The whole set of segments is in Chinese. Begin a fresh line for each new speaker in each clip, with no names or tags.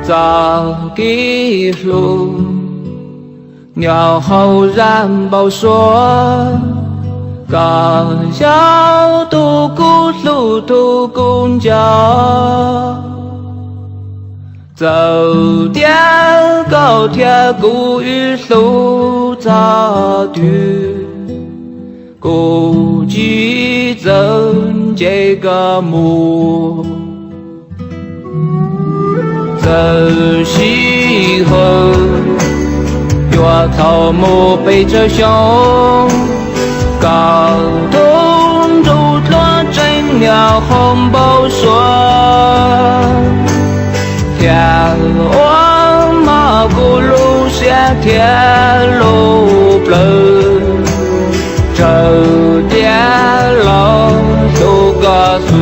早的路，鸟后然报说，刚要渡过路途公交，走掉高铁古语路早去，估计走这个路。走西后，月草木背着胸，高东竹落真鸟红包说，天王马古路下天路不走点老都告诉。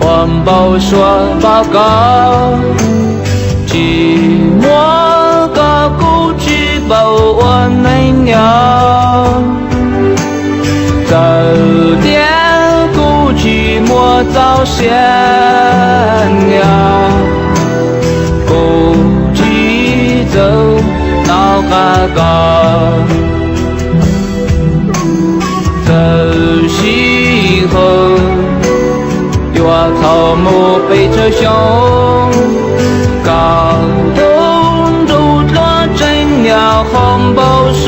环保说报告，寂寞个故事把我能鸟，走点故寂寞早先了，故寂走脑海高，走西后。月草木背着胸，高东竹落真鸟红包说，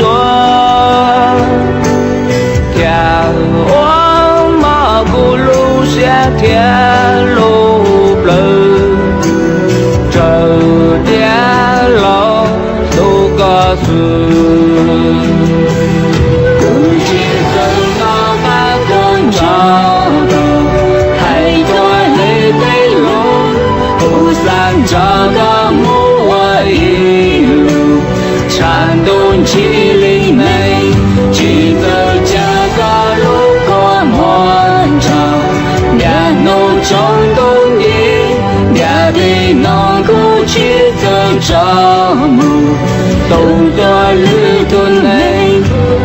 天王马古路下天路不这点老都告诉。这个木我一路颤动起里内，记得这个路过漫长，面浓中东的面对能够去走这路，动作旅途内，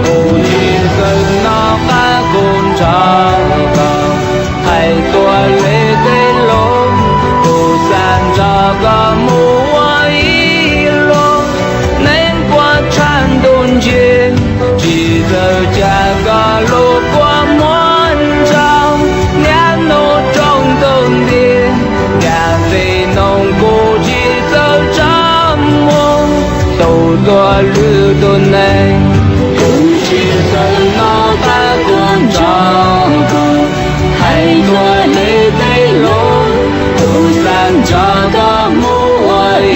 不去跟那海工厂太多累的路。这个木我一路能过颤动去，记得这个路过漫长，年路中东的年岁能过去走这路，都做旅途内，不去跟那海工厂太多累的路。这个木我一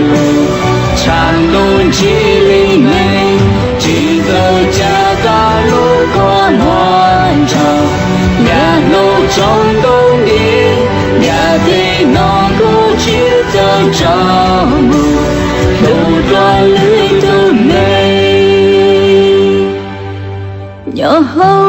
路颤动起里内，记得这个路过漫长，面路中东的面对能够去走这路，路过旅途内，然后。